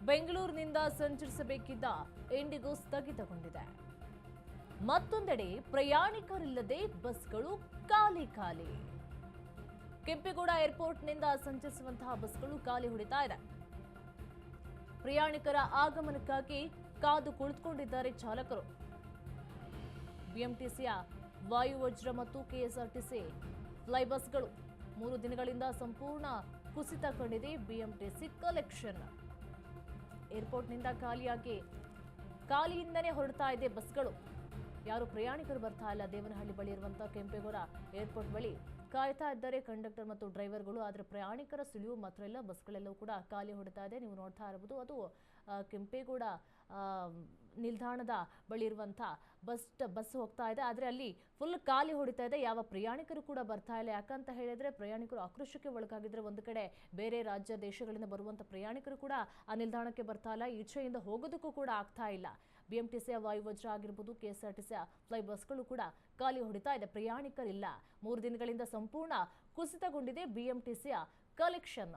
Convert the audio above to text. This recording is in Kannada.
ಬೆಂಗಳೂರಿನಿಂದ ಸಂಚರಿಸಬೇಕಿದ್ದ ಇಂಡಿಗೋ ಸ್ಥಗಿತಗೊಂಡಿದೆ. ಮತ್ತೊಂದೆಡೆ ಪ್ರಯಾಣಿಕರಿಲ್ಲದೆ ಬಸ್ಗಳು ಖಾಲಿ ಖಾಲಿ. ಕೆಂಪೇಗೌಡ ಏರ್ಪೋರ್ಟ್ನಿಂದ ಸಂಚರಿಸುವಂತಹ ಬಸ್ಗಳು ಖಾಲಿ ಹೊಡಿತಾ ಇದೆ. ಪ್ರಯಾಣಿಕರ ಆಗಮನಕ್ಕಾಗಿ ಕಾದು ಕುಳಿತುಕೊಂಡಿದ್ದಾರೆ ಚಾಲಕರು. ಬಿಎಂಟಿಸಿಯ ವಾಯುವಜ್ರ ಮತ್ತು ಕೆಎಸ್ಆರ್ಟಿಸಿ ಫ್ಲೈ ಬಸ್ಗಳು 3 ದಿನಗಳಿಂದ ಸಂಪೂರ್ಣ ಕುಸಿತ ಕಂಡಿದೆ. ಬಿಎಂಟಿಸಿ ಕಲೆಕ್ಷನ್ ಏರ್ಪೋರ್ಟ್ನಿಂದ ಖಾಲಿಯಿಂದನೇ ಹೊರಡ್ತಾ ಇದೆ ಬಸ್ಗಳು. ಯಾರು ಪ್ರಯಾಣಿಕರು ಬರ್ತಾ ಇಲ್ಲ. ದೇವನಹಳ್ಳಿ ಬಳಿ ಇರುವಂತಹ ಕೆಂಪೇಗೌಡ ಏರ್ಪೋರ್ಟ್ ಬಳಿ ಕಾಯ್ತಾ ಇದ್ದಾರೆ ಕಂಡಕ್ಟರ್ ಮತ್ತು ಡ್ರೈವರ್ಗಳು. ಆದರೆ ಪ್ರಯಾಣಿಕರ ಸುಳಿವು ಮಾತ್ರ ಇಲ್ಲ. ಬಸ್ಗಳೆಲ್ಲವೂ ಕೂಡ ಖಾಲಿ ಹೊಡಿತಾ ಇದೆ. ನೀವು ನೋಡ್ತಾ ಇರಬಹುದು, ಅದು ಕೆಂಪೇಗೌಡ ನಿಲ್ದಾಣದ ಬಳಿ ಇರುವಂತಹ ಬಸ್ ಹೋಗ್ತಾ ಇದೆ. ಆದರೆ ಅಲ್ಲಿ ಫುಲ್ ಖಾಲಿ ಹೊಡಿತಾ ಇದೆ. ಯಾವ ಪ್ರಯಾಣಿಕರು ಕೂಡ ಬರ್ತಾ ಇಲ್ಲ. ಯಾಕಂತ ಹೇಳಿದ್ರೆ ಪ್ರಯಾಣಿಕರು ಆಕ್ರೋಶಕ್ಕೆ ಒಳಗಾಗಿದ್ರೆ ಒಂದು ಕಡೆ ಬೇರೆ ರಾಜ್ಯ ದೇಶಗಳಿಂದ ಬರುವಂತ ಪ್ರಯಾಣಿಕರು ಕೂಡ ಆ ನಿಲ್ದಾಣಕ್ಕೆ ಬರ್ತಾ ಇಲ್ಲ. ಈಚೆಯಿಂದ ಹೋಗೋದಕ್ಕೂ ಕೂಡ ಆಗ್ತಾ ಇಲ್ಲ. ಬಿಎಂಟಿಸಿಯ ವಾಯುವಜ್ರ ಆಗಿರ್ಬೋದು, ಕೆಎಸ್ಆರ್ಟಿಸಿಯ ಫ್ಲೈ ಬಸ್ಗಳು ಕೂಡ ಖಾಲಿ ಹೊಡಿತಾ ಇದೆ. ಪ್ರಯಾಣಿಕರಿಲ್ಲ. 3 ದಿನಗಳಿಂದ ಸಂಪೂರ್ಣ ಕುಸಿತಗೊಂಡಿದೆ ಬಿಎಂಟಿಸಿಯ ಕಲೆಕ್ಷನ್.